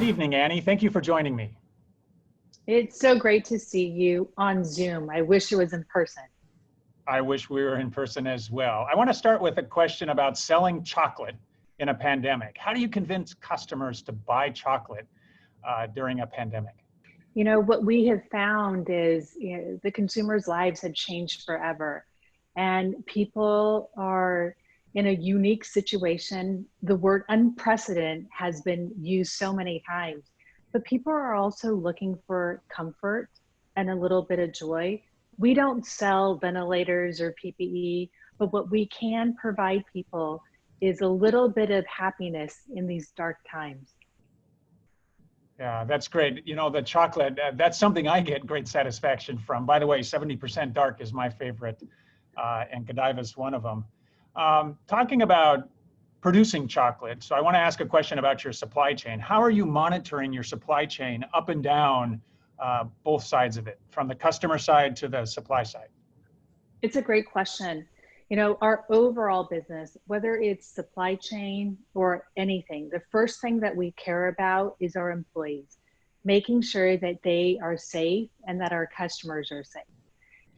evening, Annie. Thank you for joining me. It's so great to see you on Zoom. I wish it was in person. I wish we were in person as well. I want to start with a question about selling chocolate in a pandemic. How do you convince customers to buy chocolate during a pandemic? You know, what we have found is the consumers' lives had changed forever, and people are in a unique situation. The word unprecedented has been used so many times, but people are also looking for comfort and a little bit of joy. We don't sell ventilators or PPE, but what we can provide people is a little bit of happiness in these dark times. Yeah, that's great. You know, the chocolate, that's something I get great satisfaction from. By the way, 70% dark is my favorite, and Godiva is one of them. Talking about producing chocolate, so I want to ask a question about your supply chain. How are you monitoring your supply chain up and down both sides of it, from the customer side to the supply side? It's a great question. You know, our overall business, whether it's supply chain or anything, the first thing that we care about is our employees, making sure that they are safe and that our customers are safe.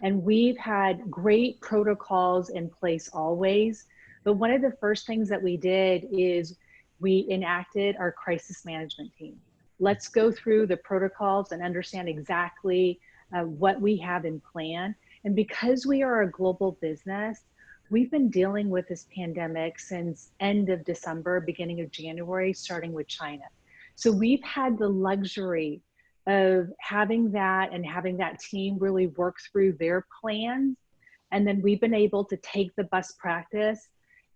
And we've had great protocols in place always. But one of the first things that we did is we enacted our crisis management team. Let's go through the protocols and understand exactly what we have in plan. And because we are a global business, we've been dealing with this pandemic since end of December, beginning of January, starting with China. So we've had the luxury of having that and having that team really work through their plans. And then we've been able to take the best practice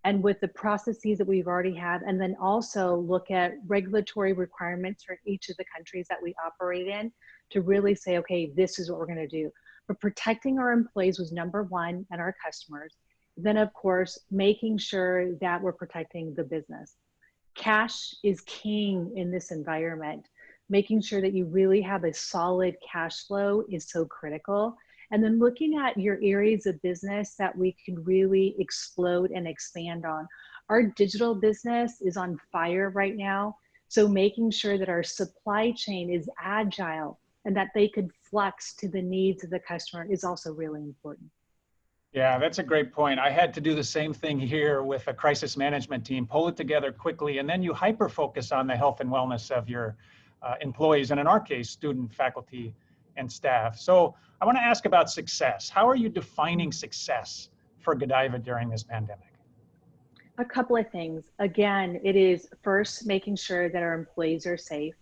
and with the processes that we've already had, and then also look at regulatory requirements for each of the countries that we operate in to really say, okay, this is what we're gonna do. But protecting our employees was number one, and our customers. Then of course, making sure that we're protecting the business. Cash is king in this environment. Making sure that you really have a solid cash flow is so critical. And then looking at your areas of business that we can really explode and expand on. Our digital business is on fire right now. So making sure that our supply chain is agile and that they could flex to the needs of the customer is also really important. Yeah, that's a great point. I had to do the same thing here with a crisis management team, pull it together quickly, and then you hyper focus on the health and wellness of your employees, and in our case, student, faculty, and staff. So I want to ask about success. How are you defining success for Godiva during this pandemic? A couple of things. Again, it is first making sure that our employees are safe,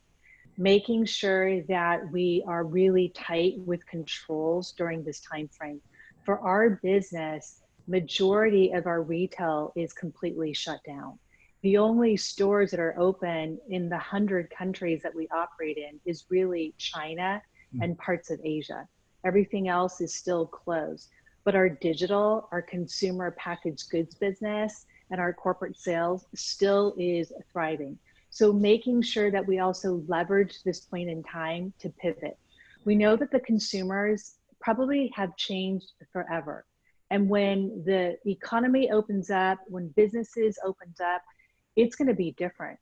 making sure that we are really tight with controls during this time frame. For our business, majority of our retail is completely shut down. The only stores that are open in the 100 countries that we operate in is really China and parts of Asia. Everything else is still closed. But our digital, our consumer packaged goods business, and our corporate sales still is thriving. So making sure that we also leverage this point in time to pivot. We know that the consumers probably have changed forever. And when the economy opens up, when businesses opens up, it's going to be different.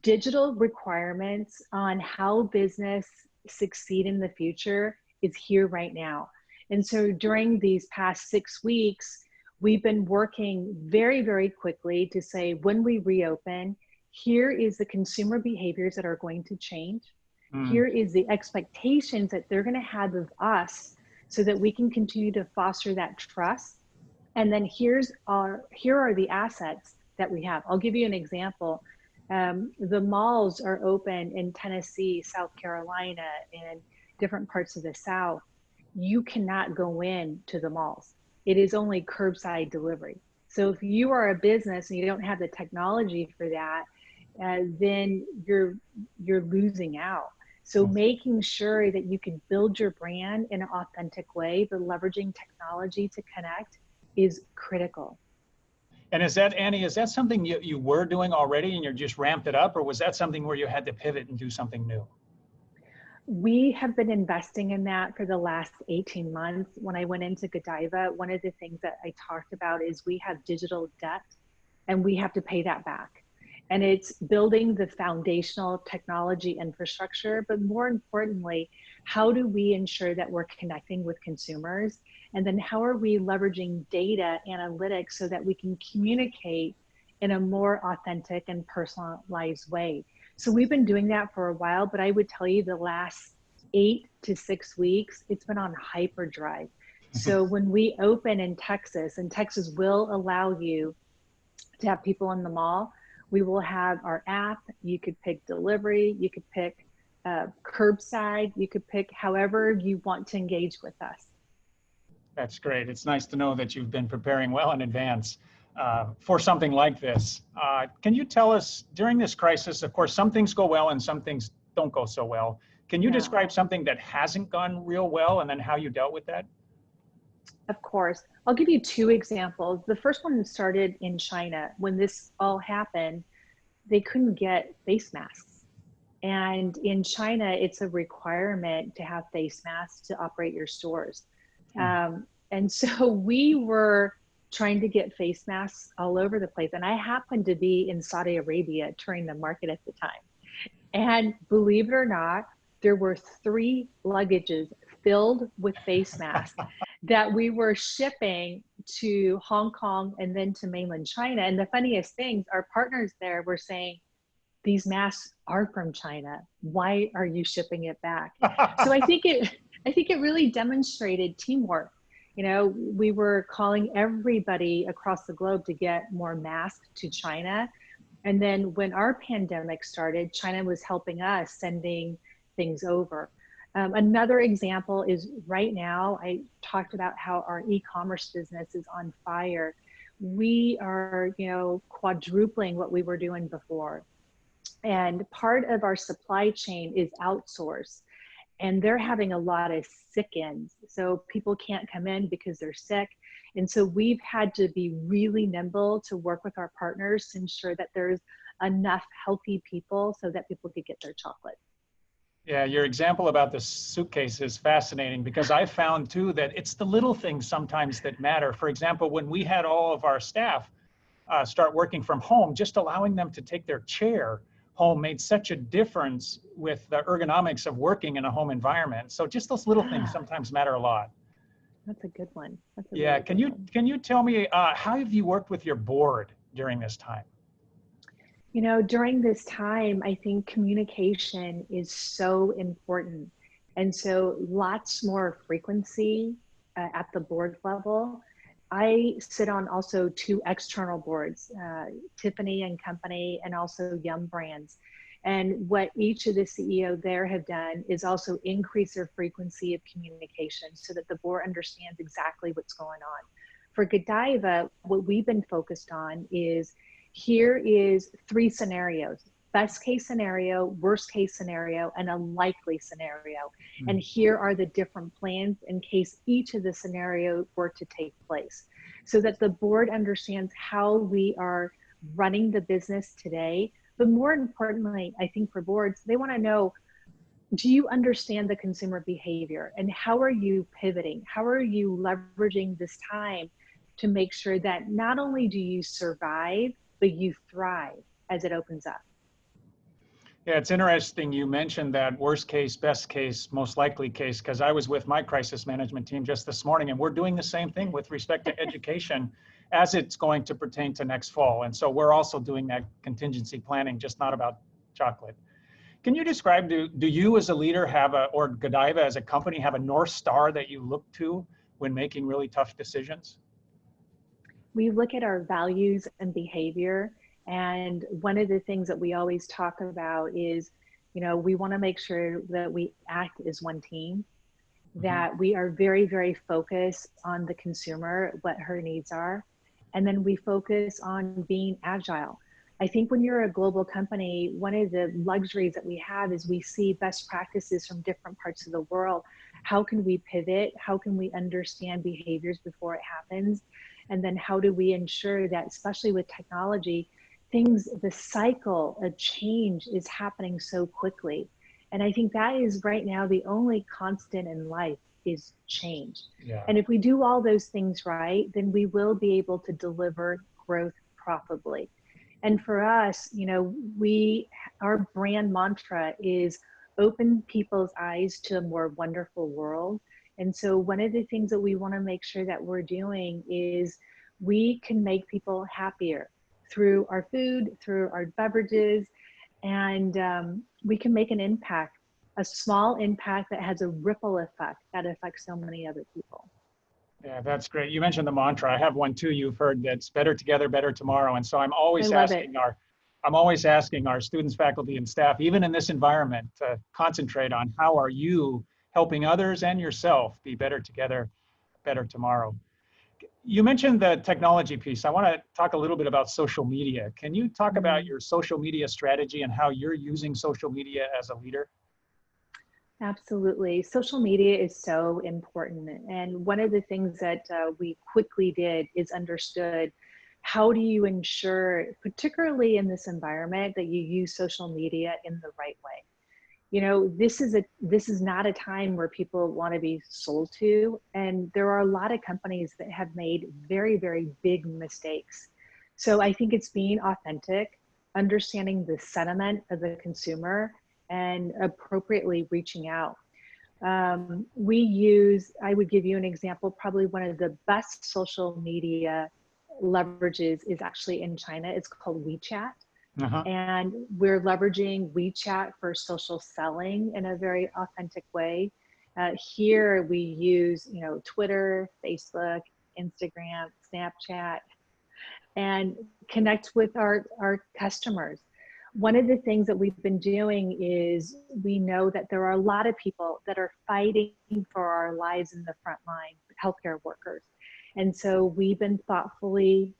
Digital requirements on how business succeed in the future is here right now. And so during these past 6 weeks, we've been working very, very quickly to say, when we reopen, here is the consumer behaviors that are going to change. Here is the expectations that they're going to have of us so that we can continue to foster that trust. And then here are the assets that we have. I'll give you an example. The malls are open in Tennessee, South Carolina, and different parts of the South. You cannot go in to the malls. It is only curbside delivery. So if you are a business and you don't have the technology for that, then you're losing out. So making sure that you can build your brand in an authentic way, but leveraging technology to connect is critical. And is that, Annie, is that something you were doing already and you're just ramped it up, or was that something where you had to pivot and do something new? We have been investing in that for the last 18 months. When I went into Godiva, one of the things that I talked about is we have digital debt and we have to pay that back. And it's building the foundational technology infrastructure, but more importantly, how do we ensure that we're connecting with consumers? And then how are we leveraging data analytics so that we can communicate in a more authentic and personalized way? So we've been doing that for a while, but I would tell you the last 8 to 6 weeks, it's been on hyperdrive. So when we open in Texas, and Texas will allow you to have people in the mall, we will have our app. You could pick delivery, you could pick curbside, you could pick however you want to engage with us. That's great. It's nice to know that you've been preparing well in advance for something like this. Can you tell us, during this crisis, of course, some things go well and some things don't go so well. Can you describe something that hasn't gone real well and then how you dealt with that? Of course. I'll give you 2 examples. The first one started in China. When this all happened, they couldn't get face masks. And in China, it's a requirement to have face masks to operate your stores. And so we were trying to get face masks all over the place. And I happened to be in Saudi Arabia touring the market at the time. And believe it or not, there were 3 luggages filled with face masks that we were shipping to Hong Kong and then to mainland China. And the funniest things, our partners there were saying, these masks are from China. Why are you shipping it back? So I think it really demonstrated teamwork. You know, we were calling everybody across the globe to get more masks to China. And then when our pandemic started, China was helping us sending things over. Another example is right now, I talked about how our e-commerce business is on fire. We are, quadrupling what we were doing before. And part of our supply chain is outsourced. And they're having a lot of sick-ins. So people can't come in because they're sick. And so we've had to be really nimble to work with our partners to ensure that there's enough healthy people so that people could get their chocolate. Yeah, your example about the suitcase is fascinating because I found too that it's the little things sometimes that matter. For example, when we had all of our staff start working from home, just allowing them to take their chair home made such a difference with the ergonomics of working in a home environment. So just those little things sometimes matter a lot. That's a good one. Yeah, can you tell me how have you worked with your board during this time? You know, during this time, I think communication is so important. And so lots more frequency at the board level. I sit on also 2 external boards, Tiffany and Company, and also Yum Brands. And what each of the CEO there have done is also increase their frequency of communication so that the board understands exactly what's going on. For Godiva, what we've been focused on is, here is 3 scenarios: best case scenario, worst case scenario, and a likely scenario. And here are the different plans in case each of the scenarios were to take place, so that the board understands how we are running the business today. But more importantly, I think for boards, they want to know, do you understand the consumer behavior and how are you pivoting? How are you leveraging this time to make sure that not only do you survive, but you thrive as it opens up? Yeah, it's interesting you mentioned that worst case, best case, most likely case, because I was with my crisis management team just this morning, and we're doing the same thing with respect to education as it's going to pertain to next fall. And so we're also doing that contingency planning, just not about chocolate. Can you describe, do you as a leader have or Godiva as a company have a North Star that you look to when making really tough decisions? We look at our values and behavior. And one of the things that we always talk about is, we want to make sure that we act as one team, that we are very, very focused on the consumer, what her needs are. And then we focus on being agile. I think when you're a global company, one of the luxuries that we have is we see best practices from different parts of the world. How can we pivot? How can we understand behaviors before it happens? And then how do we ensure that, especially with technology, the cycle of change is happening so quickly. And I think that is right now the only constant in life is change. Yeah. And if we do all those things right, then we will be able to deliver growth profitably. And for us, our brand mantra is open people's eyes to a more wonderful world. And so one of the things that we want to make sure that we're doing is we can make people happier through our food, through our beverages, and we can make an impact, a small impact that has a ripple effect that affects so many other people. Yeah, that's great. You mentioned the mantra. I have one too. You've heard that's better together, better tomorrow. And so I'm always asking our students, faculty, and staff, even in this environment, to concentrate on how are you helping others and yourself be better together, better tomorrow. You mentioned the technology piece. I want to talk a little bit about social media. Can you talk about your social media strategy and how you're using social media as a leader? Absolutely. Social media is so important. And one of the things that we quickly did is understood, how do you ensure, particularly in this environment, that you use social media in the right way? This is not a time where people want to be sold to. And there are a lot of companies that have made very, very big mistakes. So I think it's being authentic, understanding the sentiment of the consumer, and appropriately reaching out. I would give you an example, probably one of the best social media leverages is actually in China. It's called WeChat. And we're leveraging WeChat for social selling in a very authentic way. Here we use, Twitter, Facebook, Instagram, Snapchat, and connect with our customers. One of the things that we've been doing is we know that there are a lot of people that are fighting for our lives in the front line, healthcare workers. And so we've been thoughtfully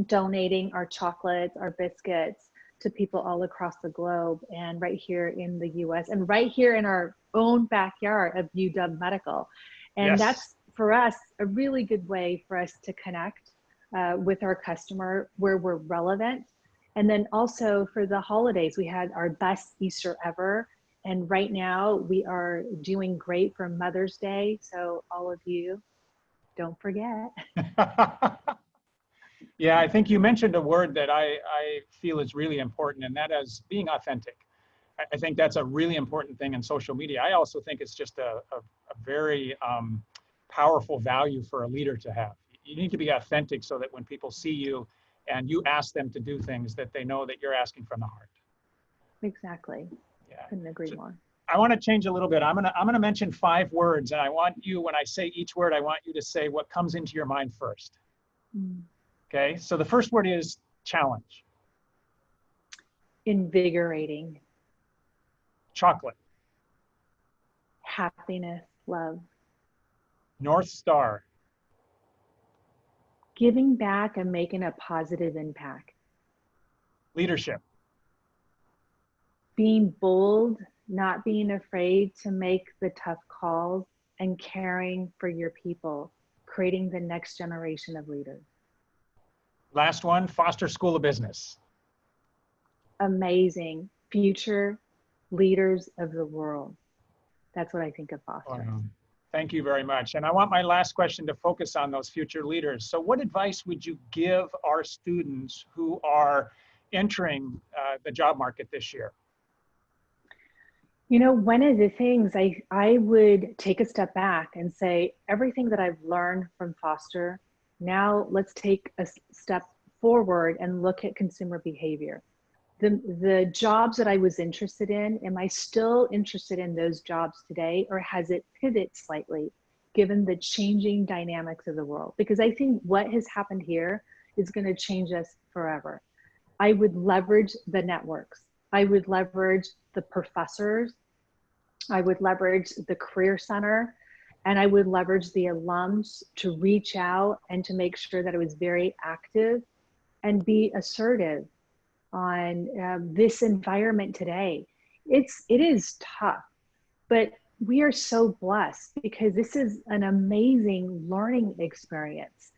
donating our chocolates, our biscuits to people all across the globe, and right here in the US, and right here in our own backyard of UW Medical. And that's, for us, a really good way for us to connect with our customer where we're relevant. And then also for the holidays, we had our best Easter ever. And right now we are doing great for Mother's Day. So all of you, don't forget. Yeah, I think you mentioned a word that I feel is really important, and that is being authentic. I think that's a really important thing in social media. I also think it's just a very powerful value for a leader to have. You need to be authentic so that when people see you and you ask them to do things, that they know that you're asking from the heart. Exactly. Yeah. Couldn't agree more. I want to change a little bit. I'm gonna mention 5 words, and I want you, when I say each word, I want you to say what comes into your mind first. Okay, so the first word is challenge. Invigorating. Chocolate. Happiness, love. North Star. Giving back and making a positive impact. Leadership. Being bold, not being afraid to make the tough calls, and caring for your people, creating the next generation of leaders. Last one, Foster School of Business. Amazing. Future leaders of the world. That's what I think of Foster. Wow. Thank you very much. And I want my last question to focus on those future leaders. So what advice would you give our students who are entering the job market this year? One of the things I would take a step back and say, everything that I've learned from Foster, now let's take a step forward and look at consumer behavior. The jobs that I was interested in, am I still interested in those jobs today, or has it pivoted slightly given the changing dynamics of the world? Because I think what has happened here is going to change us forever. I would leverage the networks. I would leverage the professors. I would leverage the Career Center, and I would leverage the alums to reach out and to make sure that I was very active and be assertive on this environment today. It is tough, but we are so blessed because this is an amazing learning experience.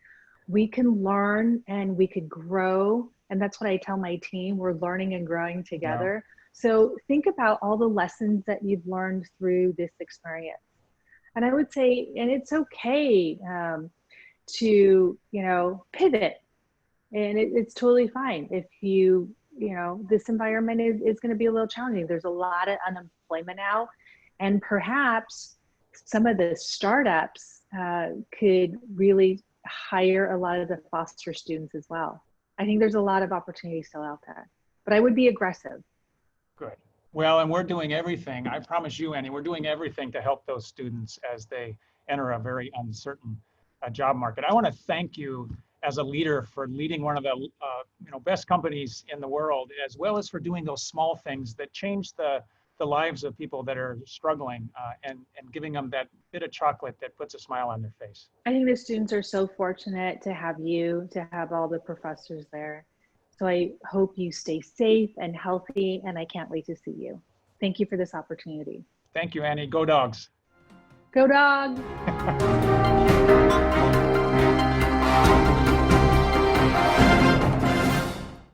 We can learn and we could grow. And that's what I tell my team, we're learning and growing together. Yeah. So think about all the lessons that you've learned through this experience. And I would say, and it's okay to, pivot. it's totally fine. If you know, this environment is going to be a little challenging. There's a lot of unemployment now, and perhaps some of the startups could really hire a lot of the foster students as well. I think there's a lot of opportunity still out there, but I would be aggressive. Good. Well, and we're doing everything. I promise you, Annie, we're doing everything to help those students as they enter a very uncertain job market. I want to thank you as a leader for leading one of the best companies in the world, as well as for doing those small things that change the lives of people that are struggling, and giving them that bit of chocolate that puts a smile on their face. I think the students are so fortunate to have you, to have all the professors there. So I hope you stay safe and healthy, and I can't wait to see you. Thank you for this opportunity. Thank you, Annie. Go Dogs. Go Dogs.